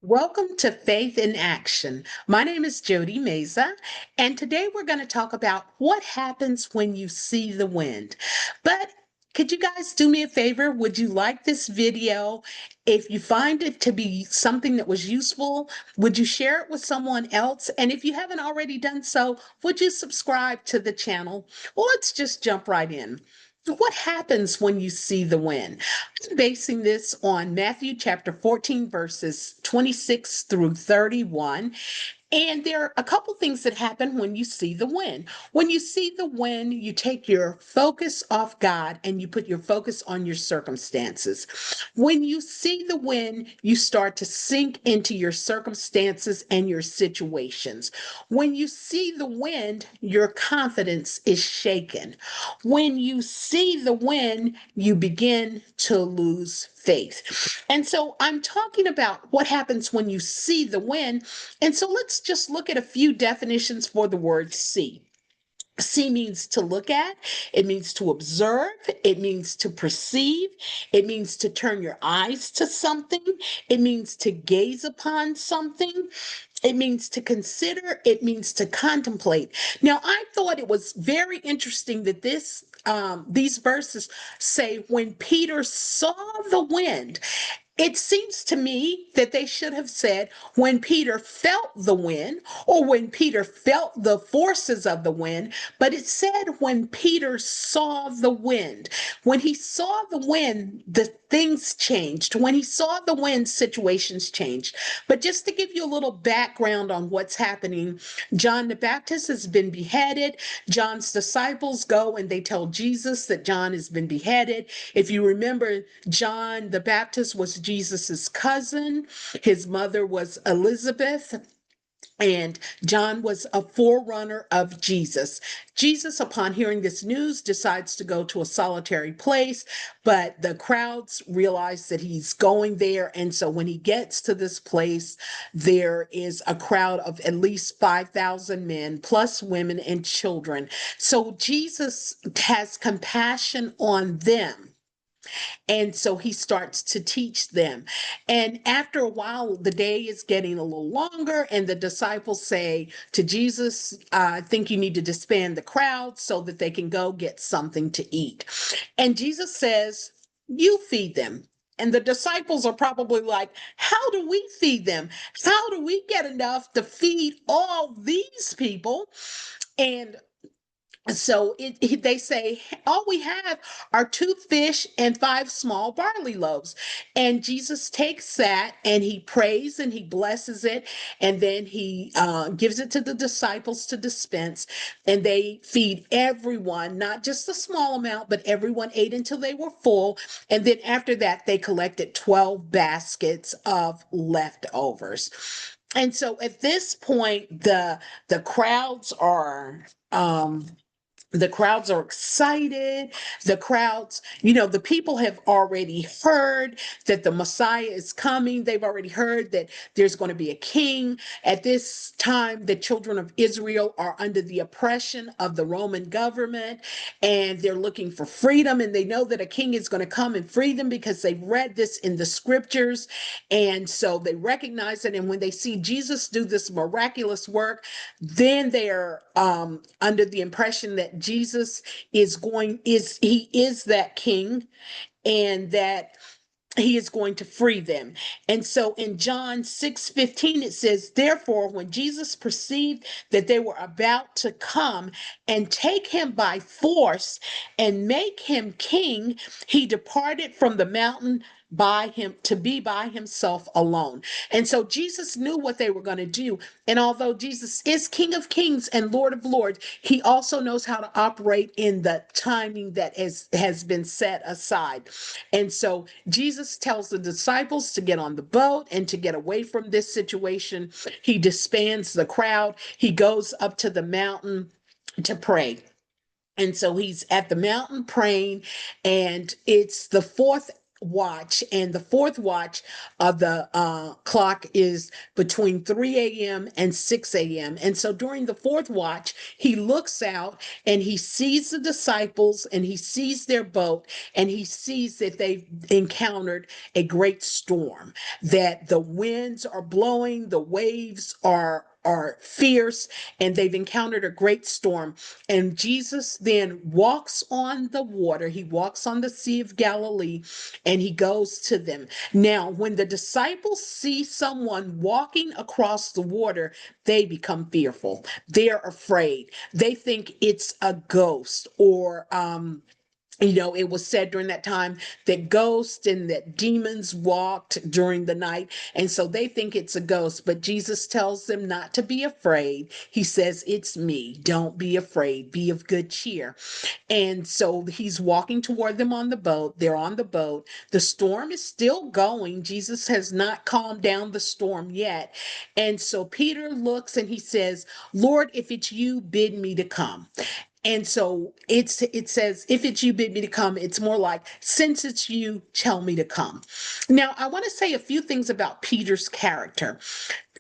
Welcome to Faith in Action. My name is Jody Meza, and today we're going to talk about what happens when you see the wind. But could you guys do me a favor? Would you like this video? If you find it to be something that was useful, would you share it with someone else? And if you haven't already done so, would you subscribe to the channel? Well, let's just jump right in. What happens when you see the wind? I'm basing this on Matthew chapter 14, verses 26 through 31. And there are a couple things that happen when you see the wind. When you see the wind, you take your focus off God and you put your focus on your circumstances. When you see the wind, you start to sink into your circumstances and your situations. When you see the wind, your confidence is shaken. When you see the wind, you begin to lose faith. And so I'm talking about what happens when you see the wind. And so let's just look at a few definitions for the word see. See means to look at, it means to observe, it means to perceive, it means to turn your eyes to something, it means to gaze upon something, it means to consider, it means to contemplate. Now, I thought it was very interesting that these verses say when Peter saw the wind. It seems to me that they should have said when Peter felt the wind or when Peter felt the forces of the wind, but it said when Peter saw the wind. When he saw the wind, the things changed. When he saw the wind, situations changed. But just to give you a little background on what's happening, John the Baptist has been beheaded. John's disciples go and they tell Jesus that John has been beheaded. If you remember, John the Baptist was Jesus's cousin. His mother was Elizabeth. And John was a forerunner of Jesus. Jesus, upon hearing this news, decides to go to a solitary place, but the crowds realize that he's going there. And so when he gets to this place, there is a crowd of at least 5,000 men, plus women and children. So Jesus has compassion on them. And so he starts to teach them. And after a while, the day is getting a little longer, and the disciples say to Jesus, I think you need to disband the crowd so that they can go get something to eat. And Jesus says, you feed them. And the disciples are probably like, how do we feed them? How do we get enough to feed all these people? And so they say, all we have are two fish and five small barley loaves. And Jesus takes that and he prays and he blesses it. And then he gives it to the disciples to dispense. And they feed everyone, not just a small amount, but everyone ate until they were full. And then after that, they collected 12 baskets of leftovers. And so at this point, the crowds are the crowds are excited. The crowds, the people have already heard that the Messiah is coming. They've already heard that there's going to be a king. At this time, the children of Israel are under the oppression of the Roman government, and they're looking for freedom. And they know that a king is going to come and free them because they've read this in the scriptures. And so they recognize it. And when they see Jesus do this miraculous work, then they're under the impression that Jesus he is that king, and that he is going to free them. And so in John 6:15, it says, therefore, when Jesus perceived that they were about to come and take him by force and make him king, he departed from the mountain by him to be by himself alone. And so Jesus knew what they were going to do. And although Jesus is King of Kings and Lord of Lords, he also knows how to operate in the timing that has been set aside. And so Jesus tells the disciples to get on the boat and to get away from this situation. He disbands the crowd. He goes up to the mountain to pray. And so he's at the mountain praying, and it's the fourth watch, and the fourth watch of the clock is between 3 a.m. and 6 a.m. And so during the fourth watch, he looks out and he sees the disciples and he sees their boat and he sees that they've encountered a great storm, that the winds are blowing, the waves are fierce, and they've encountered a great storm. And Jesus then walks on the water. He walks on the Sea of Galilee and he goes to them. Now, when the disciples see someone walking across the water, they become fearful. They're afraid. They think it's a ghost, or it was said during that time that ghosts and that demons walked during the night. And so they think it's a ghost, but Jesus tells them not to be afraid. He says, "It's me. Don't be afraid. Be of good cheer." And so he's walking toward them on the boat. They're on the boat. The storm is still going. Jesus has not calmed down the storm yet. And so Peter looks and he says, "Lord, if it's you, bid me to come." And so it says, "If it's you, bid me to come." It's more like, "Since it's you, tell me to come." Now, I want to say a few things about Peter's character.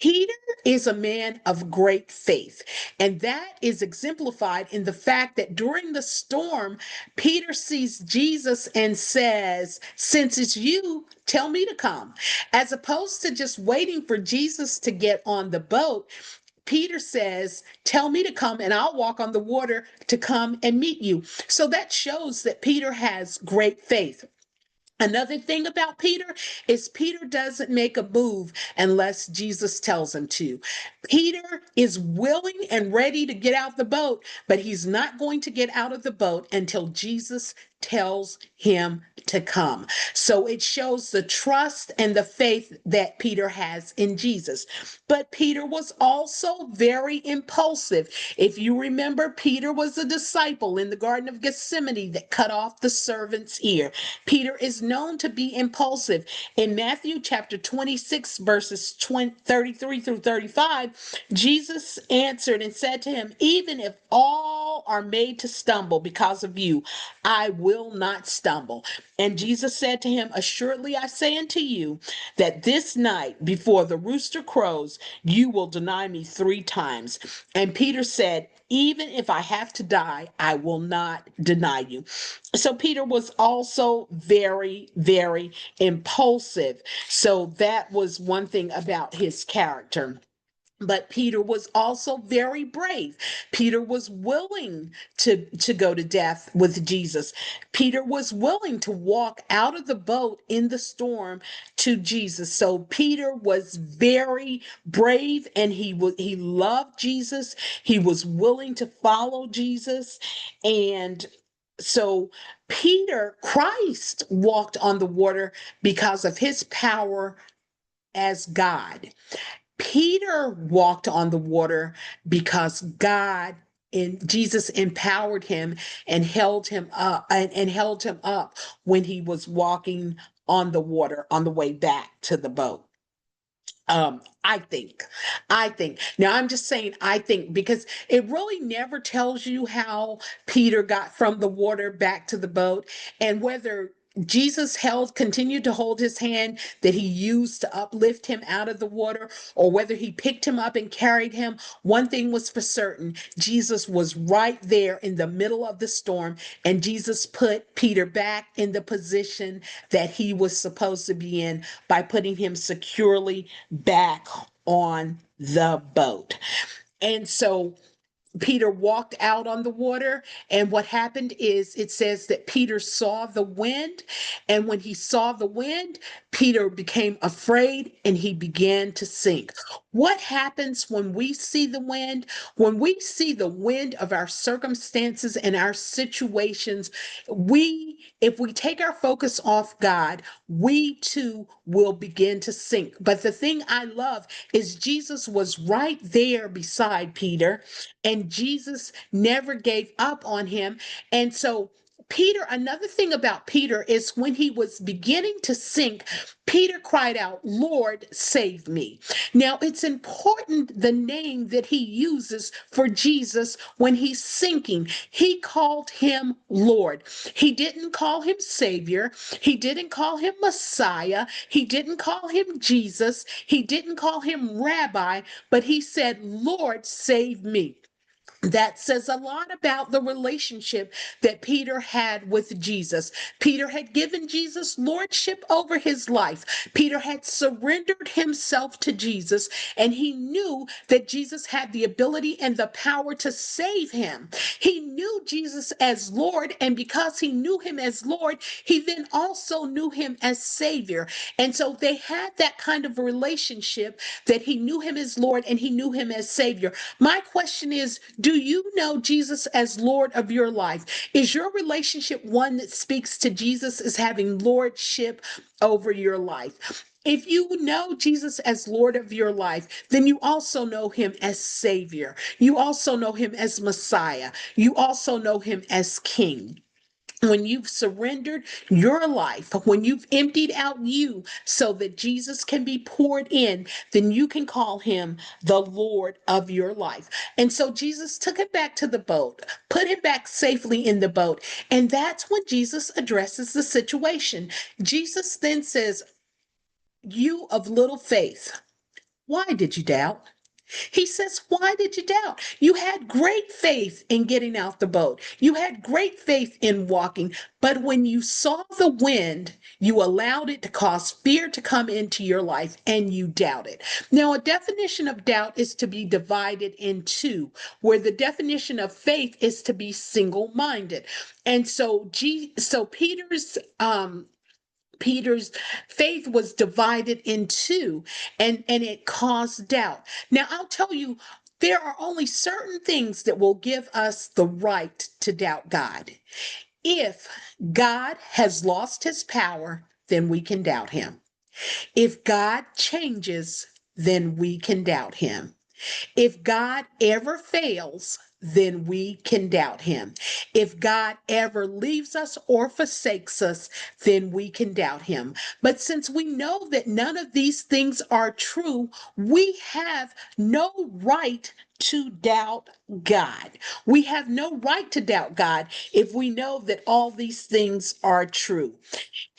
Peter is a man of great faith, and that is exemplified in the fact that during the storm, Peter sees Jesus and says, "Since it's you, tell me to come." As opposed to just waiting for Jesus to get on the boat, Peter says, "Tell me to come and I'll walk on the water to come and meet you." So that shows that Peter has great faith. Another thing about Peter is Peter doesn't make a move unless Jesus tells him to. Peter is willing and ready to get out the boat, but he's not going to get out of the boat until Jesus tells him to come. So it shows the trust and the faith that Peter has in Jesus. But Peter was also very impulsive. If you remember, Peter was a disciple in the Garden of Gethsemane that cut off the servant's ear. Peter is known to be impulsive. In Matthew chapter 26, verses 33 through 35, Jesus answered and said to him, "Even if all are made to stumble because of you, I will not stumble." And Jesus said to him, "Assuredly I say unto you that this night before the rooster crows, you will deny me 3 times." And Peter said, "Even if I have to die, I will not deny you." So Peter was also very, very impulsive. So that was one thing about his character. But Peter was also very brave. Peter was willing to go to death with Jesus. Peter was willing to walk out of the boat in the storm to Jesus. So Peter was very brave, and he loved Jesus. He was willing to follow Jesus. And so Christ walked on the water because of his power as God. Peter walked on the water because God and Jesus empowered him and held him up when he was walking on the water on the way back to the boat. I think. Now I'm just saying I think because it really never tells you how Peter got from the water back to the boat, and whether Jesus continued to hold his hand that he used to uplift him out of the water, or whether he picked him up and carried him. One thing was for certain: Jesus was right there in the middle of the storm, and Jesus put Peter back in the position that he was supposed to be in by putting him securely back on the boat. And so Peter walked out on the water, and what happened is it says that Peter saw the wind, and when he saw the wind, Peter became afraid and he began to sink. What happens when we see the wind? When we see the wind of our circumstances and our situations, if we take our focus off God, we too will begin to sink. But the thing I love is Jesus was right there beside Peter, and Jesus never gave up on him. And so Peter, another thing about Peter is when he was beginning to sink, Peter cried out, Lord, save me. Now, it's important the name that he uses for Jesus when he's sinking. He called him Lord. He didn't call him Savior. He didn't call him Messiah. He didn't call him Jesus. He didn't call him Rabbi, but he said, Lord, save me. That says a lot about the relationship that Peter had with Jesus. Peter had given Jesus lordship over his life. Peter had surrendered himself to Jesus, and he knew that Jesus had the ability and the power to save him. He knew Jesus as Lord, and because he knew him as Lord, he then also knew him as Savior. And so they had that kind of a relationship that he knew him as Lord and he knew him as Savior. My question is, do you know Jesus as Lord of your life? Is your relationship one that speaks to Jesus as having lordship over your life? If you know Jesus as Lord of your life, then you also know him as Savior. You also know him as Messiah. You also know him as King. When you've surrendered your life, when you've emptied out you so that Jesus can be poured in, then you can call him the Lord of your life. And so Jesus took him back to the boat, put him back safely in the boat. And that's when Jesus addresses the situation. Jesus then says, You of little faith, why did you doubt? He says, Why did you doubt? You had great faith in getting out the boat. You had great faith in walking. But when you saw the wind, you allowed it to cause fear to come into your life and you doubted. Now, a definition of doubt is to be divided in two, where the definition of faith is to be single minded. And so Peter's faith was divided in two, and it caused doubt. Now, I'll tell you, there are only certain things that will give us the right to doubt God. If God has lost his power, then we can doubt him. If God changes, then we can doubt him. If God ever fails, then we can doubt him. If God ever leaves us or forsakes us, then we can doubt him. But since we know that none of these things are true, we have no right to doubt God. We have no right to doubt God if we know that all these things are true.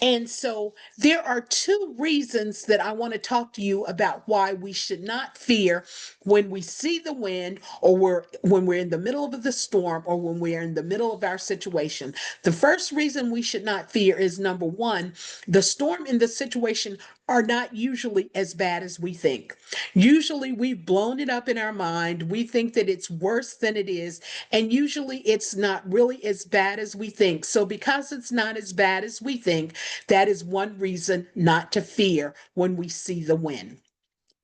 And so there are two reasons that I want to talk to you about why we should not fear when we see the wind, or when we're in the middle of the storm, or when we're in the middle of our situation. The first reason we should not fear is, number one, the storm and the situation are not usually as bad as we think. Usually we've blown it up in our mind. We think that it's worse than it is. And usually it's not really as bad as we think. So because it's not as bad as we think, that is one reason not to fear when we see the wind.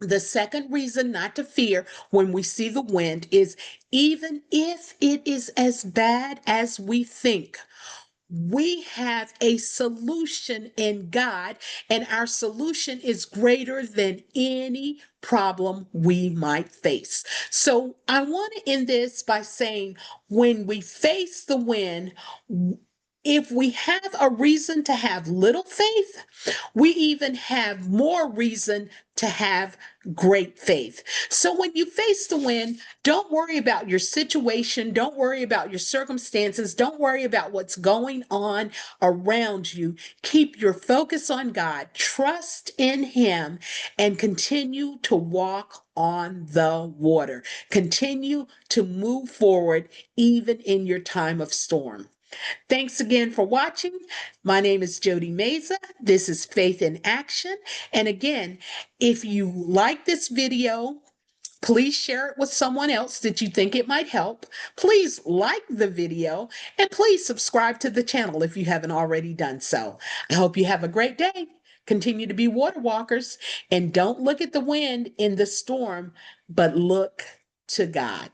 The second reason not to fear when we see the wind is, even if it is as bad as we think, we have a solution in God, and our solution is greater than any problem we might face. So I want to end this by saying, when we face the wind, if we have a reason to have little faith, we even have more reason to have great faith. So when you face the wind, don't worry about your situation. Don't worry about your circumstances. Don't worry about what's going on around you. Keep your focus on God. Trust in him and continue to walk on the water. Continue to move forward even in your time of storm. Thanks again for watching. My name is Jody Meza. This is Faith in Action. And again, if you like this video, please share it with someone else that you think it might help. Please like the video, and please subscribe to the channel if you haven't already done so. I hope you have a great day. Continue to be water walkers, and don't look at the wind in the storm, but look to God.